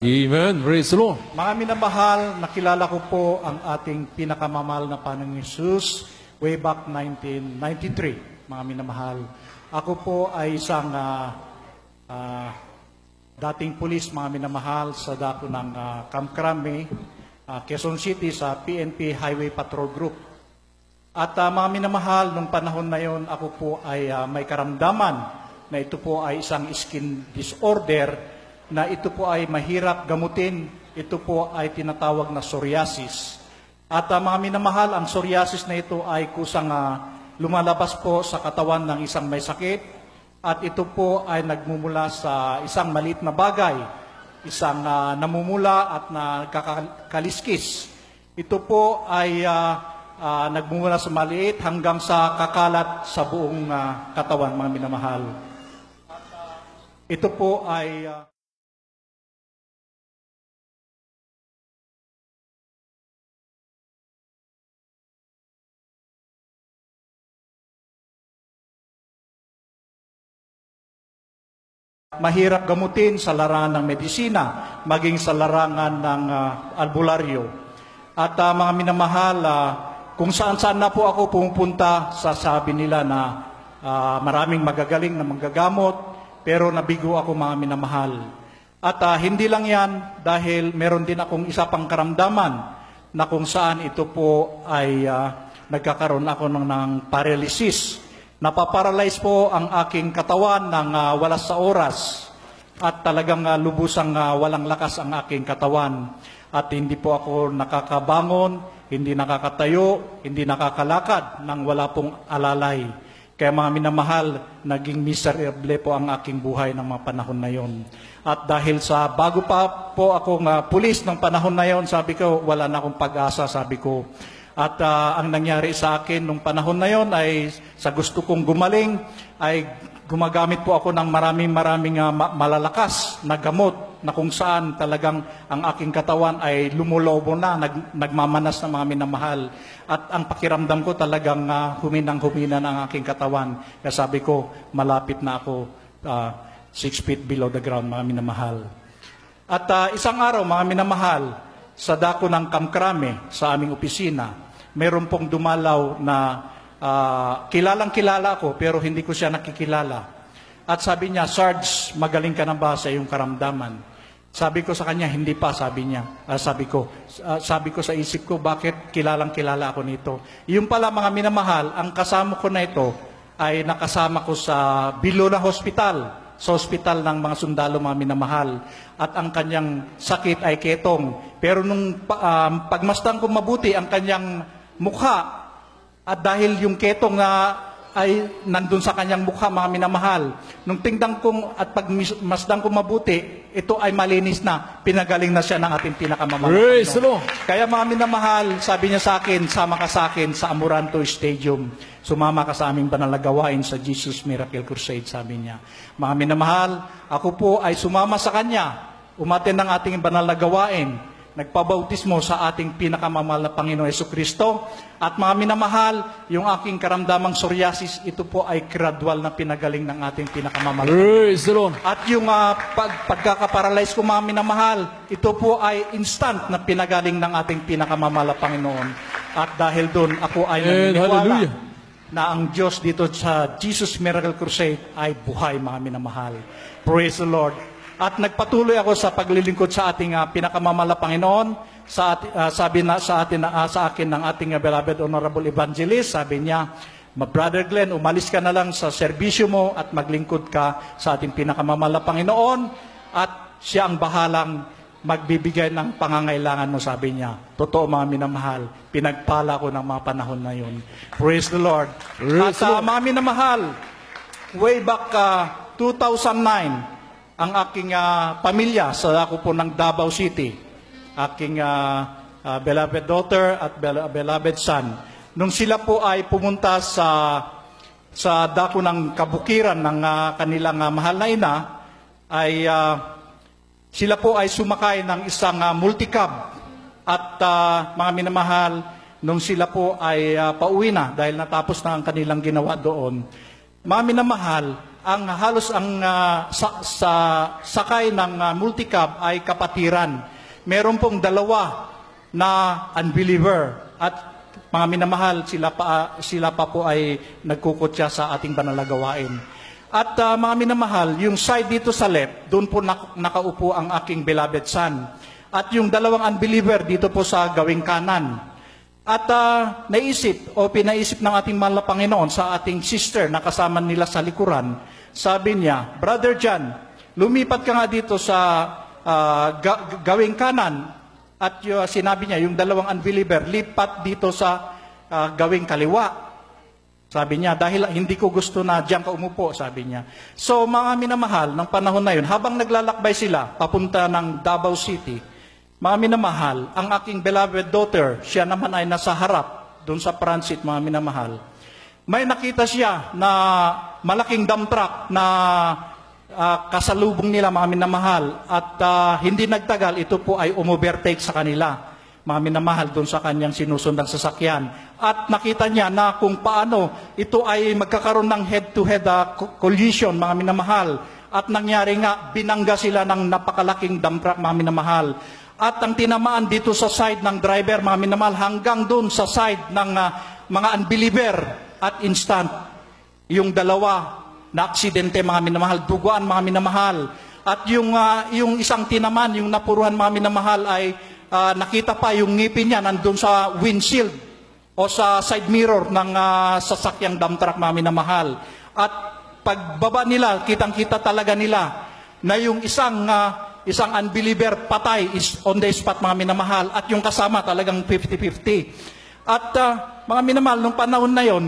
Amen. Praise the Lord. Mga minamahal, nakilala ko po ang ating pinakamamahal na Panginoong Hesus way back 1993. Mga minamahal, ako po ay isang dating pulis, mga minamahal, sa dako ng Camp Crame, Quezon City sa PNP Highway Patrol Group. At mga minamahal, nung panahon na yon, ako po ay may karamdaman na ito po ay isang skin disorder na ito po ay mahirap gamutin. Ito po ay tinatawag na psoriasis. At mga minamahal, ang psoriasis na ito ay kusang lumalabas po sa katawan ng isang may sakit. At ito po ay nagmumula sa isang maliit na bagay, isang namumula at nakakaliskis. Ito po ay nagmumula sa maliit hanggang sa kakalat sa buong katawan, mga minamahal. Ito po ay mahirap gamutin sa larangan ng medisina, maging sa larangan ng albularyo. At mga minamahal, kung saan-saan na po ako pumupunta, sasabi nila na maraming magagaling na manggagamot, pero nabigo ako, mga minamahal. At hindi lang yan, dahil meron din akong isa pang karamdaman na kung saan ito po ay nagkakaroon ako ng paralysis. Napaparalyze po ang aking katawan ng walas sa oras at talagang lubusang walang lakas ang aking katawan. At hindi po ako nakakabangon, hindi nakakatayo, hindi nakakalakad nang wala pong alalay. Kaya mga minamahal, naging miserable po ang aking buhay ng mga panahon na yon. At dahil sa bago pa po akong pulis ng panahon na yon, sabi ko, wala na akong pag-asa, sabi ko. At ang nangyari sa akin nung panahon na yon ay sa gusto kong gumaling, ay gumagamit po ako ng maraming malalakas na gamot na kung saan talagang ang aking katawan ay lumulobo na, nagmamanas na, mga minamahal. At ang pakiramdam ko talagang huminang-humina ng aking katawan. Kaya sabi ko, malapit na ako 6 feet below the ground, mga minamahal. At isang araw, mga minamahal, sa dako ng Camp Crame, sa aming opisina, mayroon pong dumalaw na kilalang-kilala ako, pero hindi ko siya nakikilala. At sabi niya, Sarge, magaling ka na ba sa iyong karamdaman? Sabi ko sa kanya, hindi pa, sabi niya. Sabi ko sa isip ko, bakit kilalang-kilala ako nito? Yung pala, mga minamahal, ang kasama ko na ito ay nakasama ko sa Bilona Hospital, sa hospital ng mga sundalo, mga minamahal. At ang kanyang sakit ay ketong. Pero nung pagmasdan ko mabuti ang kanyang mukha, at dahil yung ketong ay nandun sa kanyang mukha, mga minamahal, nung tingnan kong at pagmasdan ko mabuti, ito ay malinis na. Pinagaling na siya ng ating pinakamamahal. Kaya mga minamahal, sabi niya sa akin, sama ka sa akin sa Amoranto Stadium. Sumama ka sa aming banal na gawain sa Jesus Miracle Crusade, sabi niya. Mga minamahal, ako po ay sumama sa kanya, umaten ng ating banal na gawain, nagpabautismo sa ating pinakamamahal na Panginoon Jesucristo. At mga minamahal, yung aking karamdamang psoriasis, ito po ay gradual na pinagaling ng ating pinakamamahal. At yung pagkakaparalyze ko, mga minamahal, ito po ay instant na pinagaling ng ating pinakamamahal na Panginoon. At dahil doon, ako ay naniniwala na ang Diyos dito sa Jesus Miracle Crusade ay buhay, mga minamahal. Praise the Lord. At nagpatuloy ako sa paglilingkod sa ating pinakamamahal na Panginoon. Sabi na sa akin ng ating beloved Honorable Evangelist, sabi niya, Brother Glenn, umalis ka na lang sa serbisyo mo at maglingkod ka sa ating pinakamamahal na Panginoon at siya ang bahalang magbibigay ng pangangailangan mo, sabi niya. Totoo, mga minamahal, pinagpala ko ng mga panahon na yun. Praise the Lord. At mga minamahal, way back 2009, ang aking pamilya, sa ako po ng Davao City, aking beloved daughter at beloved son, nung sila po ay pumunta sa dako ng kabukiran ng kanilang mahal na ina, ay sila po ay sumakay ng isang multicab. At mga minamahal, nung sila po ay pauwi na dahil natapos na ang kanilang ginawa doon, Mga minamahal, ang halos ang sa sakay ng multicab ay kapatiran. Meron pong dalawa na unbeliever at mga minamahal, sila pa po ay nagkukutya sa ating banalagawain. At mga minamahal, yung side dito sa left, doon po nakaupo ang aking beloved son. At yung dalawang unbeliever dito po sa gawing kanan. At pinaisip ng ating mahal na Panginoon sa ating sister na kasama nila sa likuran, sabi niya, Brother John, lumipat ka nga dito sa gawing kanan. At sinabi niya, yung dalawang unbeliever, lipat dito sa gawing kaliwa. Sabi niya, dahil hindi ko gusto na diyan ka umupo, sabi niya. So mga minamahal, ng panahon na yun, habang naglalakbay sila, papunta ng Davao City, mga minamahal, ang aking beloved daughter, siya naman ay nasa harap, doon sa transit, mga minamahal. May nakita siya na malaking dump truck na kasalubong nila, mga minamahal. At hindi nagtagal, ito po ay umovertake sa kanila, mga minamahal, doon sa kanyang sinusundang sasakyan. At nakita niya na kung paano ito ay magkakaroon ng head-to-head collision, mga minamahal. At nangyari nga, binangga sila ng napakalaking dump truck, mga minamahal. At ang tinamaan dito sa side ng driver, mga minamahal, hanggang doon sa side ng mga unbeliever. At instant, yung dalawa na aksidente, mga minamahal, duguan, mga minamahal. At yung isang tinaman, yung napuruhan, mga minamahal, ay nakita pa yung ngipin niya nandun sa windshield o sa side mirror ng sasakyang dump truck, mga minamahal. At pagbaba nila, kitang-kita talaga nila na yung isang unbeliever patay is on the spot, mga minamahal, at yung kasama talagang 50-50. At mga minamahal, nung panahon na yon,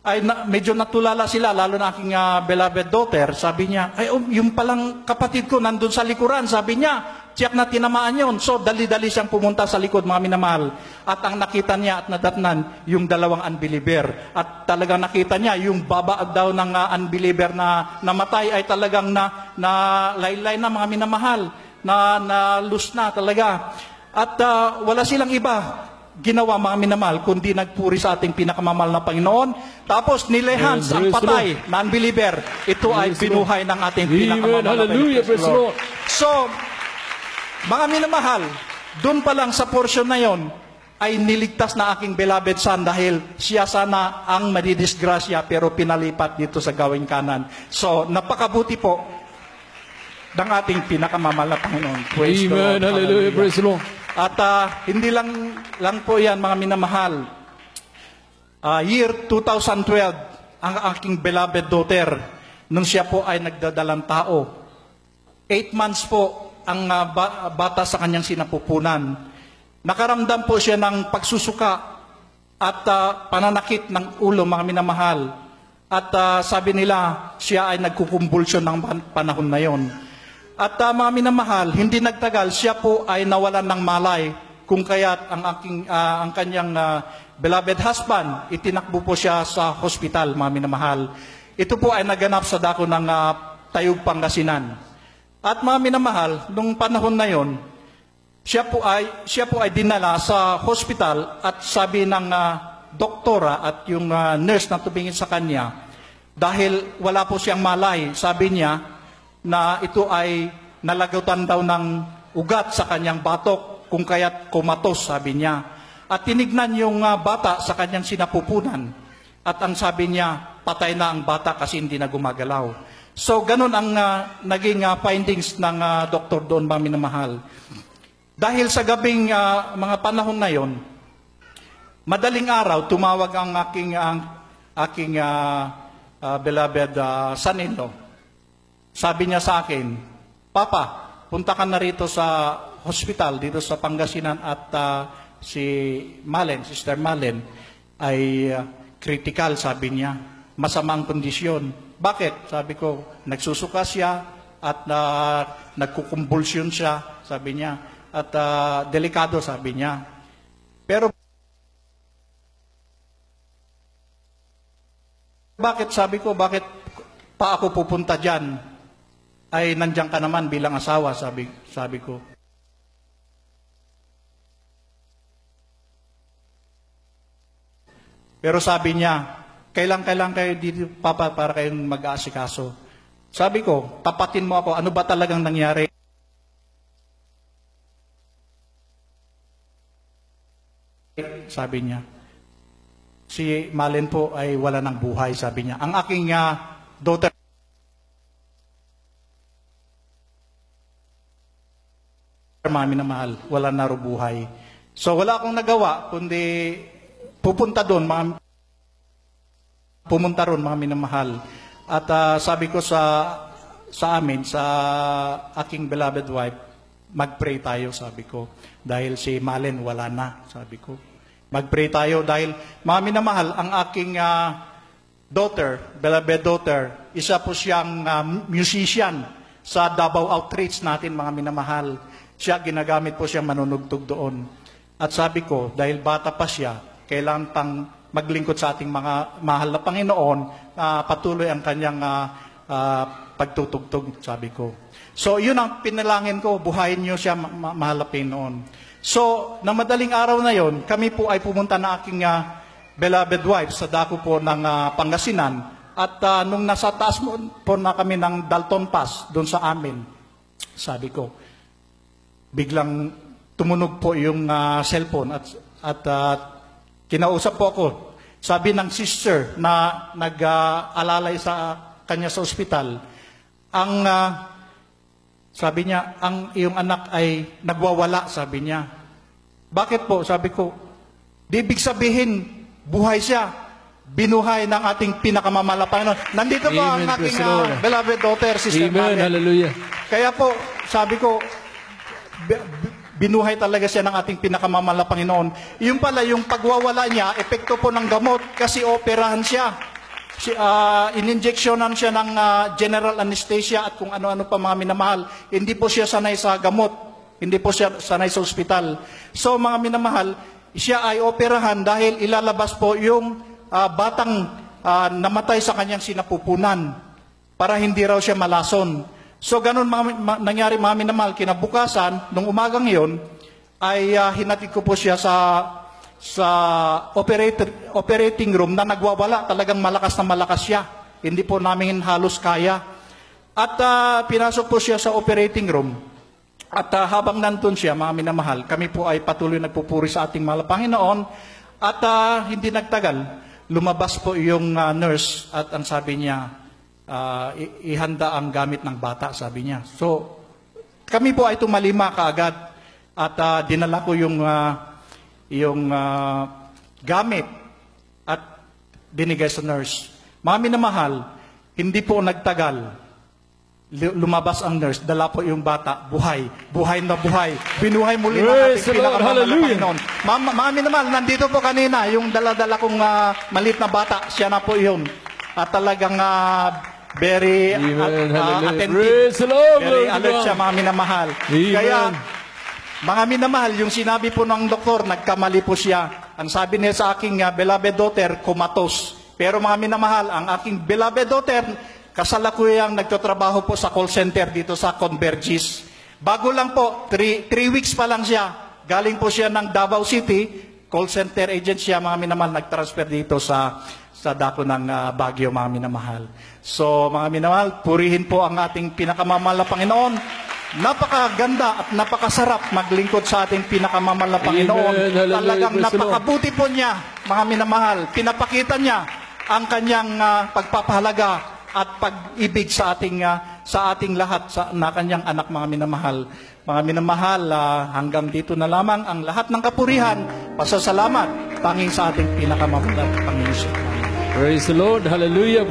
ay medyo natulala sila, lalo na aking beloved daughter. Sabi niya, yung palang kapatid ko nandun sa likuran, sabi niya, tiyak na tinamaan yon. So dali-dali siyang pumunta sa likod, mga minamahal. At ang nakita niya at nadatnan, yung dalawang unbeliever. At talagang nakita niya, yung baba daw ng unbeliever na namatay ay talagang na laylay na, mga minamahal, na lose na talaga. At wala silang iba ginawa, mga minamahal, kundi nagpuri sa ating pinakamamahal na Panginoon. Tapos nilehans ang patay na unbeliever. Ito ay binuhay ng ating pinakamamahal na Panginoon. So, mga minamahal, doon pa lang sa portion na yon ay niligtas na aking beloved son dahil siya sana ang madidisgrasya pero pinalipat dito sa gawing kanan. So, napakabuti po ng ating pinakamamahal na Panginoon. Praise the Lord. Hallelujah. Praise the Lord. At hindi lang po yan, mga minamahal. Year 2012, ang aking beloved daughter, nung siya po ay nagdadalang tao, 8 months po ang bata sa kanyang sinapupunan. Nakaramdam po siya ng pagsusuka at pananakit ng ulo, mga minamahal. At sabi nila, siya ay nagkukumbulsyon ng panahon na yon. At mga minamahal, hindi nagtagal, siya po ay nawalan ng malay, kung kaya't ang kanyang beloved husband, itinakbo po siya sa hospital, mga minamahal. Ito po ay naganap sa dako ng Tayug, Pangasinan. At mga minamahal, nung panahon na yon, siya po ay dinala sa hospital at sabi ng doktora at yung nurse na tumingin sa kanya, dahil wala po siyang malay, sabi niya, na ito ay nalagutan daw ng ugat sa kanyang batok, kung kaya't kumatos, sabi niya. At tinignan yung bata sa kanyang sinapupunan. At ang sabi niya, patay na ang bata kasi hindi na gumagalaw. So, ganun ang naging findings ng doktor doon, mga minamahal. Dahil sa gabing mga panahon na yon, madaling araw, tumawag ang aking beloved son-in-law. Sabi niya sa akin, Papa, punta ka na rito sa hospital, dito sa Pangasinan, at si Malen, Sister Malen, ay critical, sabi niya. Masamang kondisyon. Bakit? Sabi ko, nagsusuka siya at nagkukumbulsyon siya, sabi niya. At delikado, sabi niya. Pero bakit, sabi ko, bakit pa ako pupunta dyan? Ay nandiyan ka naman bilang asawa, sabi ko. Pero sabi niya, kailan kayo dito, Papa, para kayong mag-aasikaso. Sabi ko, tapatin mo ako, ano ba talagang nangyari? Sabi niya, si Malen po ay wala ng buhay, sabi niya. Ang aking daughter, mami na mahal, wala na ro buhay. So wala akong nagawa, kundi pupunta doon, pumunta ron, mga minamahal. At sabi ko sa amin, sa aking beloved wife, mag-pray tayo, sabi ko. Dahil si Malen wala na, sabi ko. Mag-pray tayo dahil, mga minamahal, ang aking daughter, beloved daughter, isa po siyang musician sa Davao Outreach natin, mga minamahal. Siya, ginagamit po siyang manunugtog doon. At sabi ko, dahil bata pa siya, kailangan pang maglingkod sa ating mga mahal na Panginoon, patuloy ang kanyang pagtutugtog, sabi ko. So, yun ang pinalangin ko, buhayin niyo siya, mahal na Panginoon. So, na madaling araw na yon, kami po ay pumunta na aking beloved wife sa dako po ng Pangasinan. At nung nasa taas po na kami ng Dalton Pass, doon sa amin, sabi ko, biglang tumunog po yung cellphone at kinausap po ako. Sabi ng sister na nag-alalay sa kanya sa ospital, sabi niya, ang iyong anak ay nagwawala, sabi niya. Bakit po? Sabi ko, di ibig sabihin, buhay siya. Binuhay ng ating pinakamamalapan. Nandito po ang aking beloved daughter, Sister Amen. Malen. Hallelujah. Kaya po, sabi ko, binuhay talaga siya ng ating pinakamamahal na Panginoon. Yung pala, yung pagwawala niya, epekto po ng gamot kasi operahan siya. In-injectionan siya ng general anesthesia at kung ano-ano pa mga minamahal. Hindi po siya sanay sa gamot. Hindi po siya sanay sa ospital. So mga minamahal, siya ay operahan dahil ilalabas po yung batang namatay sa kanyang sinapupunan para hindi raw siya malason. So ganun nangyari mga minamahal, kinabukasan, nung umagang yon, ay hinatid ko po siya sa operating room na nagwawala, talagang malakas na malakas siya. Hindi po namin halos kaya. At pinasok po siya sa operating room. At habang nandun siya, mga minamahal, kami po ay patuloy nagpupuri sa ating mahal na Panginoon. At hindi nagtagal, lumabas po yung nurse at ang sabi niya, ihanda ang gamit ng bata, sabi niya. So, kami po ay tumalima kaagad at dinala ko yung gamit at binigay sa nurse. Mga minamahal, hindi po nagtagal. Lumabas ang nurse, dala po yung bata, buhay. Buhay na buhay. Binuhay muli ng ating pinakamamahal na Panginoon. Mga minamahal, nandito po kanina, yung dala-dala kong maliit na bata, siya na po yun. At talagang very attentive, very alert siya, mga minamahal. Kaya, mga minamahal, yung sinabi po ng doktor, nagkamali po siya. Ang sabi niya sa aking beloved daughter, kumatos. Pero mga minamahal, ang aking beloved daughter, kasalukuyang nagtatrabaho po sa call center dito sa Convergys. Bago lang po, 3 weeks pa lang siya. Galing po siya ng Davao City, call center agent siya, mga minamahal, nag-transfer dito sa dako ng Baguio, mga minamahal. So, mga minamahal, purihin po ang ating pinakamamahal na Panginoon. Napakaganda at napakasarap maglingkod sa ating pinakamamahal na Panginoon. Talagang napakabuti po niya, mga minamahal. Pinapakita niya ang kanyang pagpapahalaga at pag-ibig sa ating lahat, na kanyang anak, mga minamahal. Mga minamahal, hanggang dito na lamang ang lahat ng kapurihan, pasasalamat, tanging sa ating pinakamamahal na Panginoon. Praise the Lord. Hallelujah.